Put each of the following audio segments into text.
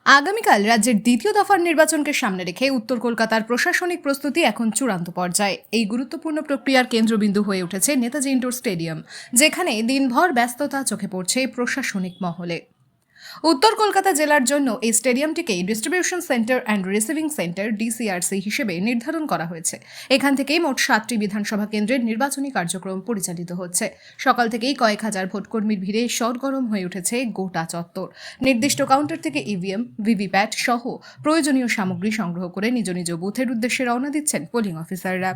আগামীকাল রাজ্যের দ্বিতীয় দফার নির্বাচনকে সামনে রেখে উত্তর কলকাতার প্রশাসনিক প্রস্তুতি এখন চূড়ান্ত পর্যায়ে। এই গুরুত্বপূর্ণ প্রক্রিয়ার কেন্দ্রবিন্দু হয়ে উঠেছে নেতাজি ইন্ডোর স্টেডিয়াম, যেখানে দিনভর ব্যস্ততা চোখে পড়ছে প্রশাসনিক মহলে। উত্তর কলকাতা জেলার জন্য এই স্টেডিয়ামটিকে distribution centre and receiving centre DCRC হিসেবে নির্ধারণ করা হয়েছে। এখান থেকেই মোট 7টি বিধানসভা কেন্দ্রের নির্বাচনী কার্যক্রম পরিচালিত হচ্ছে। সকাল থেকেই কয়েক হাজার ভোটকর্মীর ভিড়ে সরগরম হয়ে উঠেছে গোটা চত্বর। নির্দিষ্ট কাউন্টার থেকে ইভিএম, ভিভিপ্যাট সহ প্রয়োজনীয় সামগ্রী সংগ্রহ করে নিজ নিজ বুথের উদ্দেশ্যে রওনা দিচ্ছেন পোলিং অফিসাররা।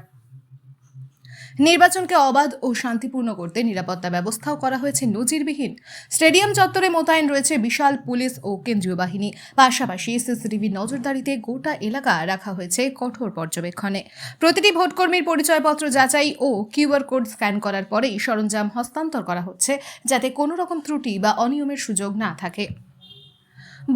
নির্বাচনকে অবাধ ও শান্তিপূর্ণ করতে নিরাপত্তা ব্যবস্থাও করা হয়েছে নজিরবিহীন। স্টেডিয়াম চত্বরে মোতায়েন রয়েছে বিশাল পুলিশ ও কেন্দ্রীয় বাহিনী। পাশাপাশি সিসিটিভি নজরদারিতে গোটা এলাকা রাখা হয়েছে কঠোর পর্যবেক্ষণে। প্রতিটি ভোটকর্মীর পরিচয়পত্র যাচাই ও কিউআর কোড স্ক্যান করার পরেই সরঞ্জাম হস্তান্তর করা হচ্ছে, যাতে কোনো রকম ত্রুটি বা অনিয়মের সুযোগ না থাকে।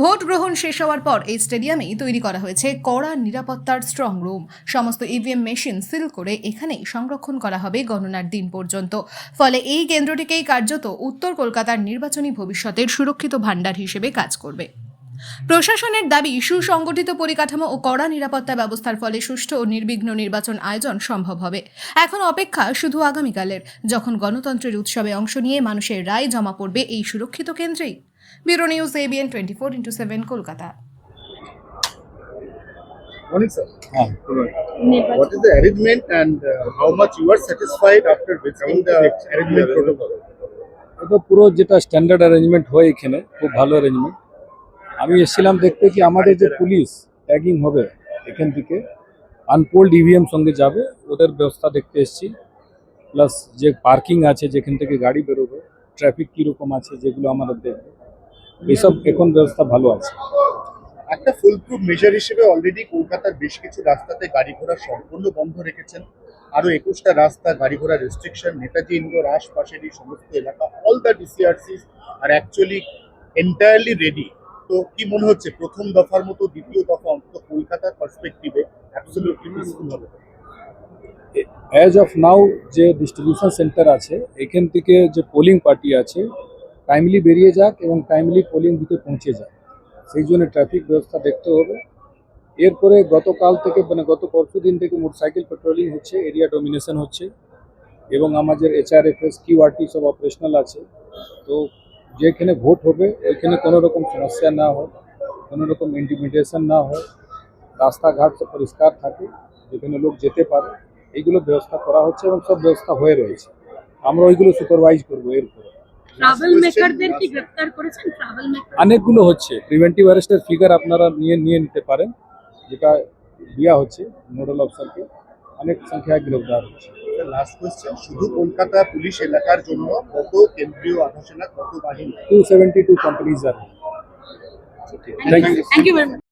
ভোট গ্রহণ শেষ হওয়ার পর এই স্টেডিয়ামেই তৈরি করা হয়েছে কড়া নিরাপত্তার স্ট্রং রুম। সমস্ত ইভিএম মেশিন সিল করে এখানেই সংরক্ষণ করা হবে গণনার দিন পর্যন্ত। ফলে এই কেন্দ্রটিকেই কার্যত উত্তর কলকাতার নির্বাচনী ভবিষ্যতের সুরক্ষিত ভাণ্ডার হিসেবে কাজ করবে। প্রশাসনের দাবি, সুসংগঠিত পরিকাঠামো ও কড়া নিরাপত্তা ব্যবস্থার ফলে সুষ্ঠু ও নির্বিঘ্ন নির্বাচন আয়োজন সম্ভব হবে। এখন অপেক্ষা শুধু আগামীকালের, যখন গণতন্ত্রের উৎসবে অংশ নিয়ে মানুষের রায় জমা পড়বে এই সুরক্ষিত কেন্দ্রেই। Bureau news, ABN 24/7 Kolkata. Morning, sir. What is the arrangement and how much you are satisfied after visiting the arrangement protocol? এটা পুরো যেটা স্ট্যান্ডার্ড অ্যারেঞ্জমেন্ট হয় এখানে, খুব ভালো অ্যারেঞ্জমেন্ট। আমি এসেছিলাম দেখতে কি আমাদের যে পুলিশ ট্যাগিং হবে এখান থেকে আনপোল্ড ইভিএম সঙ্গে যাবে, ওদের ব্যবস্থা দেখতে এসেছি। প্লাস যে পার্কিং আছে, যেখান থেকে গাড়ি বেরোবে, ট্রাফিক কীরকম আছে, যেগুলো আমাদের দেখবে, এইসব এখন ব্যবস্থা ভালো আছে। একটা ফুল প্রুফ মেজার হিসেবে অলরেডি কলকাতার বেশ কিছু রাস্তাতে গাড়ি ঘোড়া সম্পূর্ণ বন্ধ রেখেছেন। আরো 21টা রাস্তা গাড়ি ঘোড়া রেস্ট্রিকশন। নেতাজি ইন্ডোর আশপাশের এই সমস্ত এলাকা, অল দ্য ডিসিআরসিস আর অ্যাকচুয়ালি এন্টায়ারলি রেডি। তো কি মনে হচ্ছে প্রথম দফার মতো দ্বিতীয় দফা অন্তত কলকাতার পার্সপেক্টিভে অ্যাবসলিউটলি পিসফুল হবে? অ্যাজ অফ নাও যে ডিস্ট্রিবিউশন সেন্টার আছে এখান থেকে যে পোলিং পার্টি আছে টাইমলি বেরিয়ে যাক এবং টাইমলি পোলিং বুথে পৌঁছে যাক, সেই জন্য ট্রাফিক ব্যবস্থা দেখতে হবে। এরপরে গতকাল থেকে গত পরশু দিন থেকে মোটরসাইকেল পেট্রোলিং হচ্ছে, এরিয়া ডমিনেশন হচ্ছে এবং আমাদের HRFS QRT সব অপারেশনাল আছে। তো যেখানে ভোট হবে ওইখানে কোনো রকম সমস্যা না হয়, কোনো রকম ইন্টিমিডেশন না হয়, রাস্তাঘাট সব পরিষ্কার থাকে, যেখানে লোক যেতে পারে, এইগুলো ব্যবস্থা করা হচ্ছে এবং সব ব্যবস্থা হয়ে রয়েছে। আমরা ওইগুলো সুপারভাইজ করবো। এরপরে ট্রাভেল মেকারদের কি গ্রেফতার করেছেন? ট্রাভেল মেকার অনেকগুলো হচ্ছে, প্রিভেন্টিভ অ্যারেস্টের ফিগার আপনারা নিয়ে নিতে পারেন, যেটা দেওয়া হচ্ছে নোডাল অফিসারকে। অনেক সংখ্যায় গ্রেফতার হচ্ছে। লাস্ট কোয়েশ্চেন, শুধু কলকাতা পুলিশ এলাকার জন্য কত কেন্দ্রীয় আধা সেনা, কত বাহিনী? 272 companies are. Thank you very much.